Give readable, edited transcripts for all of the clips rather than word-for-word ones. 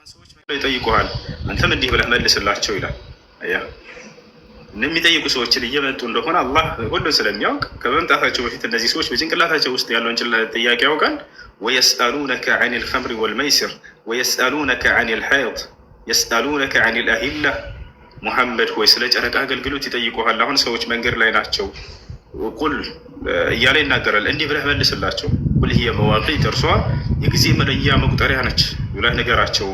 ሰዎች ይጠይቁሃል፣ አንተም እንዲህ ብለህ መልስላቸው ይላል። አያ የሚጠይቁ ሰዎችን እየመጡ እንደሆነ አላህ ሁሉን ስለሚያውቅ ከመምጣታቸው በፊት እነዚህ ሰዎች በጭንቅላታቸው ውስጥ ያለውን ጥያቄ ያውቃል። ወየስአሉነከ ዐን ልኸምሪ ወልመይሲር ወየስአሉነከ ዐን ልሐይድ የስአሉነከ ዐን ልአሂላ። ሙሐመድ ሆይ ስለ ጨረቃ አገልግሎት ይጠይቁሃል። አሁን ሰዎች መንገድ ላይ ናቸው። ቁል እያለ ይናገራል። እንዲህ ብለህ መልስላቸው። ቁል ሂየ መዋቂት፣ እርሷ የጊዜ መለያ መቁጠሪያ ነች ብለህ ንገራቸው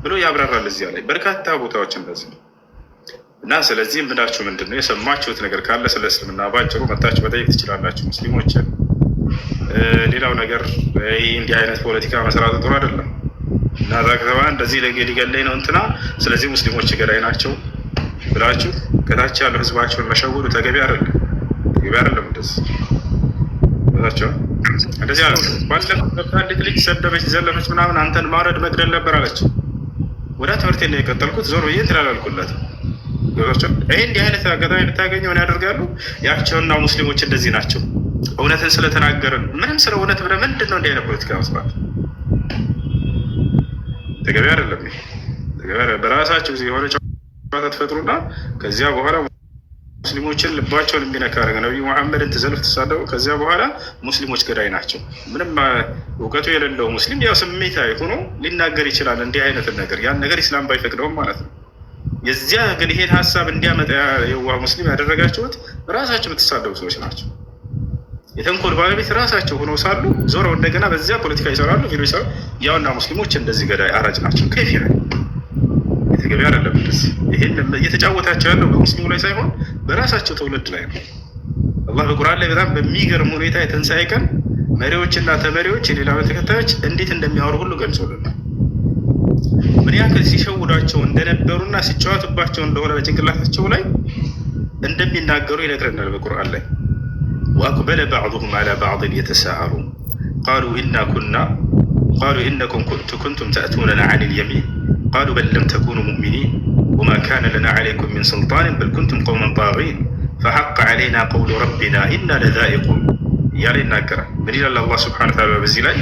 ብሎ ያብራራል። እዚያ ላይ በርካታ ቦታዎች እንደዚህ እና ስለዚህ የምላችሁ ምንድን ነው፣ የሰማችሁት ነገር ካለ ስለ እስልምና ባጭሩ መታችሁ መጠየቅ ትችላላችሁ ሙስሊሞችን። ሌላው ነገር እንዲህ አይነት ፖለቲካ መስራት ጥሩ አይደለም እና እዛ ከተማ እንደዚህ ሊገለኝ ነው እንትና ስለዚህ ሙስሊሞች ገዳይ ናቸው ብላችሁ ከታች ያለው ህዝባቸውን መሸወዱ ተገቢ አይደለም። ተገቢ አይደለም። እንደዚህ አለ። ባለፈው አንዲት ልጅ ሰደበች፣ ዘለፈች ምናምን አንተን ማረድ መግደል ነበር አለች። ወደ ትምህርት ነው የቀጠልኩት። ዞር ብዬ ትላላልኩላት። ይሄ እንዲህ አይነት አጋጣሚ ብታገኘው ምን ያደርጋሉ? ያቸውና ሙስሊሞች እንደዚህ ናቸው። እውነትን ስለተናገርን ምንም ስለ እውነት ብለህ ምንድን ነው እንዲህ አይነት ፖለቲካ መስራት? ተገቢ አይደለም። በራሳቸው ጊዜ የሆነ ጨዋታ ትፈጥሩና ከዚያ በኋላ ሙስሊሞችን ልባቸውን የሚነካ አደረገ። ነቢዩ መሐመድን ትዘልፍ ትሳደቡ። ከዚያ በኋላ ሙስሊሞች ገዳይ ናቸው። ምንም እውቀቱ የሌለው ሙስሊም ያው ስሜታዊ ሆኖ ሊናገር ይችላል እንዲህ አይነትን ነገር። ያን ነገር ኢስላም ባይፈቅደውም ማለት ነው። የዚያ ግን ይሄን ሀሳብ እንዲያመጣ የዋህ ሙስሊም ያደረጋችሁት ራሳቸው የምትሳደቡ ሰዎች ናቸው። የተንኮል ባለቤት ራሳቸው ሆነው ሳሉ ዞረው እንደገና በዚያ ፖለቲካ ይሰራሉ። ቪዲዮ ይሰራሉ። ያውና ሙስሊሞች እንደዚህ ገዳይ አራጭ ናቸው። ከይፍ ይላል። የተገቢ አይደለም። ይሄን እየተጫወታቸው ያለው በሙስሊሙ ላይ ሳይሆን በራሳቸው ትውልድ ላይ ነው። አላህ በቁርአን ላይ በጣም በሚገርም ሁኔታ የትንሣኤ ቀን መሪዎችና ተመሪዎች የሌላ ተከታዮች እንዴት እንደሚያወሩ ሁሉ ገልጾልናል። ምን ያክል ሲሸውዷቸው እንደነበሩና ሲጫወቱባቸው እንደሆነ በጭንቅላታቸው ላይ እንደሚናገሩ ይነግረናል በቁርአን ላይ። ወአቅበለ ባዕዱሁም ዐላ ባዕድን የተሳአሉን ቃሉ ኢነኩም ኩንቱም ተእቱነና ዐኒል የሚን ቃሉ በል ለም ተኩኑ ሙእሚኒን ወማ ካነ ለና ዐለይኩም ሚን ሱልጣን በል ኩንቱም ቀውመን ጣጊን ፈሐቀ ዐለይና ቀውሉ ረቢና ኢና ለዛኢቁን እያለ ይናገራል። ምን ይላል አላህ ሱብሓነሁ ወተዓላ በዚህ ላይ?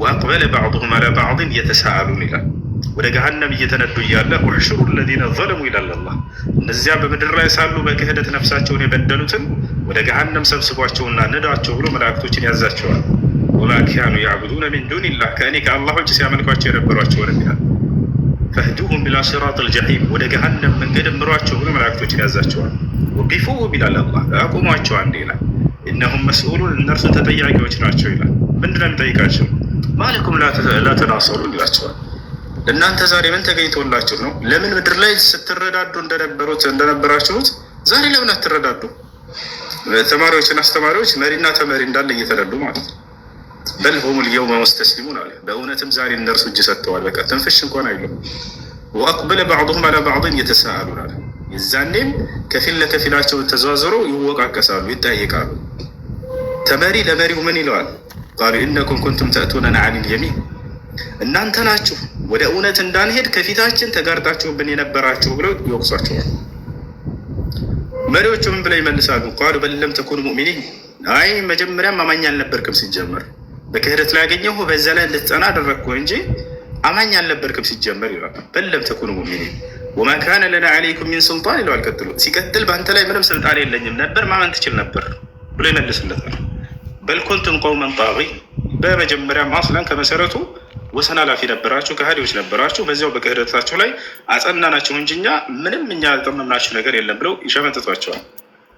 ወአቅበለ ባዕዱሁም ዐላ ባዕድን የተሳአሉን ይላል። ወደ ገሃነም እየተነዱ እያለ ወሕሹሩ ለዚነ ዘለሙ ይላል አላህ። እነዚያ በምድር ላይ ሳሉ በክህደት ነፍሳቸውን የበደሉትን ወደ ገሃነም ሰብስቧቸውና ንዷቸው ብሎ መላእክቶችን ያዛቸዋል። ወማ ካኑ ያዕቡዱነ ሚን ዱኒላህ ከእኔ ከአላህ ውጭ ሲያመልኳቸው የነበሯቸውን ይላል። ፈህዱሁም ኢላ ሲራጢል ጀሒም ወደ ገሃነም መንገድ ምሯቸው ብሎ መላእክቶችን ያዛቸዋል። ወቂፉሁም ይላል አላህ አቁሟቸው አንዴ ይላል። ኢነሁም መስኡሉን እነርሱ ተጠያቂዎች ናቸው ይላል። ምንድን ነው የሚጠይቃቸው? ማለኩም ላ ተናሰሩን ይላቸዋል። እናንተ ዛሬ ምን ተገኝቶላችሁ ነው? ለምን ምድር ላይ ስትረዳዱ እንደነበራችሁት ዛሬ ለምን አትረዳዱ? ተማሪዎችና አስተማሪዎች መሪና ተመሪ እንዳለ እየተረዱ ማለት ነው። በል ሁሙል የውመ ሙስተስሊሙን አለ። በእውነትም ዛሬ እነርሱ እጅ ሰጥተዋል። በቃ ትንፍሽ እንኳን አይሉም። ወአቅበለ ባዕዱሁም ዐላ ባዕድን የተሳአሉን አለ። የዛኔም ከፊል ለከፊላቸው ተዘዋዝረው ይወቃቀሳሉ፣ ይጠያየቃሉ። ተመሪ ለመሪው ምን ይለዋል? ቃሉ ኢነኩም ኩንቱም ተእቱነና ዐኒል የሚን እናንተ ናችሁ ወደ እውነት እንዳንሄድ ከፊታችን ተጋርጣችሁብን የነበራችሁ ብለው ይወቅሷቸዋል። መሪዎቹ ምን ብለው ይመልሳሉ? ቃሉ በል ለም ተኩኑ ሙእሚኒን አይ መጀመሪያም አማኝ አልነበርክም፣ ሲጀመር በክህደት ላይ ያገኘሁ በዛ ላይ ልትጸና አደረግኩህ እንጂ አማኝ አልነበርክም ሲጀመር ይላል። በል ለም ተኩኑ ሙእሚኒን ወማ ካነ ለና ዐለይኩም ሚን ሱልጣን ይለዋል። ሲቀጥል በአንተ ላይ ምንም ስልጣን የለኝም ነበር፣ ማመን ትችል ነበር ብሎ ይመልስለታል። በል ኩንቱም ቀውመን ጣጊን በመጀመሪያም አስለን ከመሰረቱ ወሰን አላፊ ነበራችሁ፣ ከሃዲዎች ነበራችሁ። በዚያው በክህደታችሁ ላይ አጸናናችሁ እንጂ ምንም እኛ ያልጠመምናችሁ ነገር የለም ብለው ይሸመጥጧቸዋል።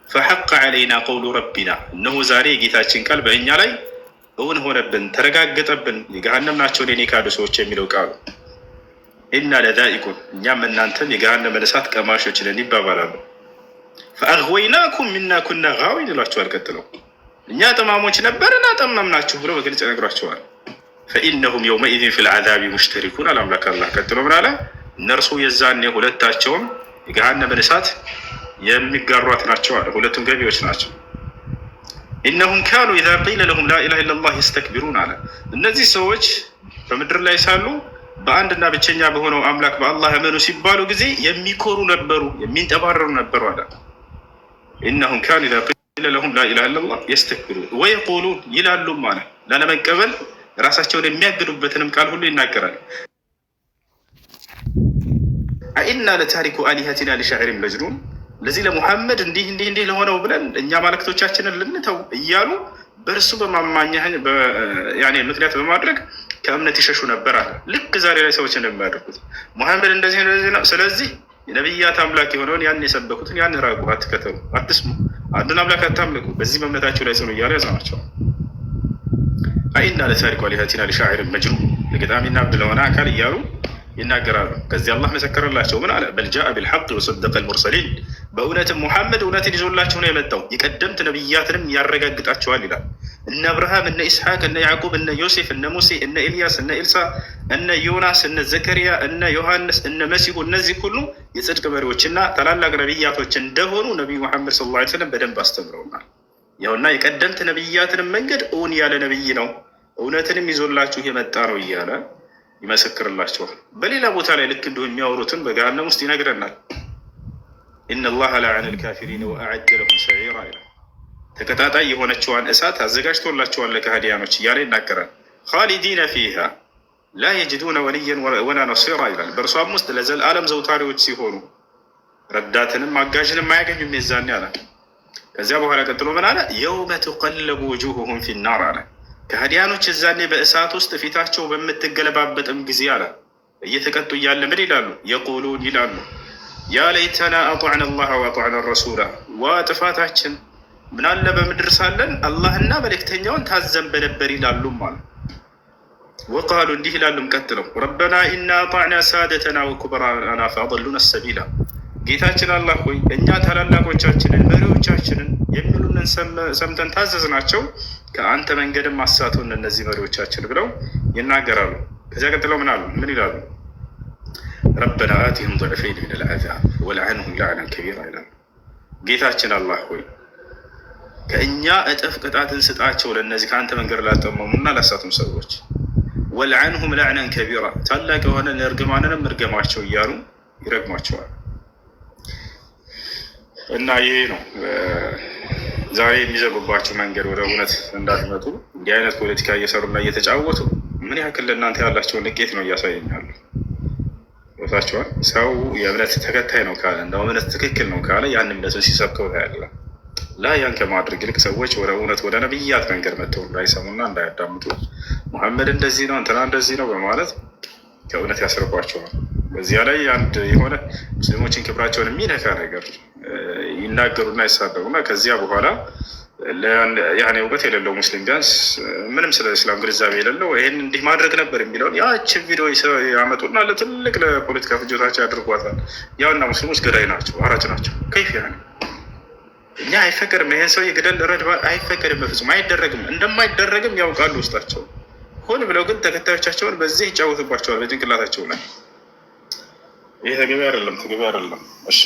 ፈሐቀ ዐለይና ቀውሉ ረቢና እነሆ ዛሬ የጌታችን ቃል በእኛ ላይ እውን ሆነብን፣ ተረጋገጠብን። የገሃነም ናቸው የኔ ካዱ ሰዎች የሚለው ቃሉ። ኢና ለዛኢቁን እኛም እናንተም የገሃነም እሳት ቀማሾች ነን ይባባላሉ። ፈአግወይናኩም ኢና ኩና ጋዊን ይሏቸዋል። ቀጥለው እኛ ጠማሞች ነበርን አጠመምናችሁ ብለው በግልጽ ነግሯቸዋል። ፈኢነሁም የውመኢዝን ፊል ዐዛቢ ሙሽተሪኩን አላምላክ አላህ ቀጥሎ ምን አለ? እነርሱ የዛኔ ሁለታቸውም የገሃነም እሳት የሚጋሯት ናቸው አለ። ሁለቱም ገቢዎች ናቸው። ኢነሁም ካኑ ኢዛ ቂለ ለሁም ላኢላሃ ኢለላህ የስተክቢሩን አለ። እነዚህ ሰዎች በምድር ላይ ሳሉ በአንድና ብቸኛ በሆነው አምላክ በአላህ እመኑ ሲባሉ ጊዜ የሚኮሩ ነበሩ፣ የሚንጠባረሩ ነበሩ አለ። ኢነሁም ካኑ ኢዛ ቂለ ለሁም ላኢላሃ ኢለላህ የስተክቢሩን ወየቁሉን ይላሉም አለ። ላለመቀበል ራሳቸውን የሚያግዱበትንም ቃል ሁሉ ይናገራል። አኢና ለታሪኩ አሊሀቲና ሊሻዕሪን መጅኑን፣ ለዚህ ለሙሐመድ እንዲህ ለሆነው ብለን እኛ ማለክቶቻችንን ልንተው እያሉ በእርሱ ምክንያት በማድረግ ከእምነት ይሸሹ ነበር አለ። ልክ ዛሬ ላይ ሰዎች እንደሚያደርጉት ሙሐመድ እንደዚህ ነው፣ ስለዚህ የነቢያት አምላክ የሆነውን ያን የሰበኩትን ያን ራቁ፣ አትከተሉ፣ አትስሙ፣ አንዱን አምላክ አታምልኩ፣ በዚህ በእምነታችሁ ላይ ጽኑ እያሉ ያዘናቸዋል። አኢና ለታሪኩ አሊሀቲና ሊሻዕሪን መጅኑን፣ ለገጣሚና እብድ ለሆነ አካል እያሉ ይናገራሉ። ከዚህ አላህ መሰከረላቸው። ምን አለ? በል ጃአ ቢልሐቅ ወሰደቀ አልሙርሰሊን፣ በእውነትም ሙሐመድ እውነትን ይዞላቸው ነው የመጣው፣ የቀደምት ነቢያትንም ያረጋግጣቸዋል ይላል። እነ አብርሃም፣ እነ ኢስሐቅ፣ እነ ያዕቁብ፣ እነ ዮሴፍ፣ እነ ሙሴ፣ እነ ኤልያስ፣ እነ ኤልሳ፣ እነ ዮናስ፣ እነ ዘከሪያ፣ እነ ዮሐንስ፣ እነ መሲሁ፣ እነዚህ ሁሉ የጽድቅ መሪዎችና ታላላቅ ነቢያቶች እንደሆኑ ነቢዩ ሙሐመድ ሰለላሁ ዐለይሂ ወሰለም በደንብ አስተምረውናል። ያውና የቀደምት ነቢያትንም መንገድ እውን ያለ ነቢይ ነው፣ እውነትንም ይዞላችሁ የመጣ ነው እያለ ይመሰክርላቸዋል። በሌላ ቦታ ላይ ልክ እንዲሁ የሚያወሩትን በገሃነም ውስጥ ይነግረናል። ኢነላሀ ለዐነ ልካፊሪን ወአዐደ ለሁም ሰዒራ ይላል። ተቀጣጣይ የሆነችዋን እሳት አዘጋጅቶላቸዋል ለከሃዲያኖች እያለ ይናገራል። ኻሊዲነ ፊሃ ላ የጅዱነ ወልየን ወላ ነሲራ ይላል። በእርሷም ውስጥ ለዘልዓለም ዘውታሪዎች ሲሆኑ ረዳትንም አጋዥንም አያገኙም የዛኔ አለ። ከዚያ በኋላ ቀጥሎ ምን አለ? የውመ ትቀለቡ ውጁሁሁም ፊናር አለ። ከሃዲያኖች እዛኔ በእሳት ውስጥ ፊታቸው በምትገለባበጥም ጊዜ አለ እየተቀጡ እያለ ምን ይላሉ? የቁሉን ይላሉ፣ ያ ለይተና አጧዕና አላህ ወአጧዕና ረሱላ፣ ዋ ጥፋታችን ምናለ በምድር ሳለን አላህና መልእክተኛውን ታዘን በነበር ይላሉም አለ። ወቃሉ እንዲህ ይላሉም ቀጥለው፣ ረበና ኢና አጣዕና ሳደተና ወኩበራና ፈአضሉና ሰቢላ፣ ጌታችን አላህ ሆይ እኛ ታላላቆቻችንን መሪዎቻችንን የሚሉንን ሰምተን ታዘዝናቸው፣ ከአንተ መንገድም አሳቱን እነዚህ መሪዎቻችን ብለው ይናገራሉ። ከዚያ ቀጥለው ምን ይላሉ? ረበና አቲህም ضዕፈይን ሚን አልዐዛብ ወልዐንሁም ለዕነን ከቢራ ይላሉ። ጌታችን አላህ ሆይ ከእኛ እጥፍ ቅጣትን ስጣቸው ለእነዚህ ከአንተ መንገድ ላጠመሙና ላሳቱም ሰዎች፣ ወልዐንሁም ለዕነን ከቢራ ታላቅ የሆነ እርግማንንም እርገማቸው እያሉ ይረግሟቸዋል። እና ይሄ ነው ዛሬ የሚዘጉባቸው መንገድ ወደ እውነት እንዳትመጡ እንዲህ አይነት ፖለቲካ እየሰሩና እየተጫወቱ ምን ያክል ለእናንተ ያላቸውን ንቄት ነው እያሳየኛሉ። ቦታቸዋል ሰው የእምነት ተከታይ ነው ካለ እንደው እምነት ትክክል ነው ካለ ያን እምነቱን ሲሰብከው ታያለ። ያን ከማድረግ ይልቅ ሰዎች ወደ እውነት ወደ ነብያት መንገድ መጥተው እንዳይሰሙና እንዳያዳምጡ ሙሐመድ እንደዚህ ነው እንትና እንደዚህ ነው በማለት ከእውነት ያስርቋቸዋል። በዚያ ላይ አንድ የሆነ ሙስሊሞችን ክብራቸውን የሚነካ ነገር ይናገሩና ይሳደቡና ከዚያ በኋላ እውቀት የሌለው ሙስሊም ቢያንስ ምንም ስለ እስላም ግንዛቤ የሌለው ይህን እንዲህ ማድረግ ነበር የሚለውን ያችን ቪዲዮ ያመጡና ለትልቅ ለፖለቲካ ፍጆታቸው ያድርጓታል። ያውና ሙስሊሞች ገዳይ ናቸው፣ አራጭ ናቸው። ከይፍ እኛ አይፈቀድም፣ ይህን ሰው የግደል ረድ አይፈቀድም፣ በፍጹም አይደረግም። እንደማይደረግም ያውቃሉ ውስጣቸው። ሆን ብለው ግን ተከታዮቻቸውን በዚህ ይጫወቱባቸዋል በጭንቅላታቸው ላይ። ይህ ተገቢ አይደለም። እሺ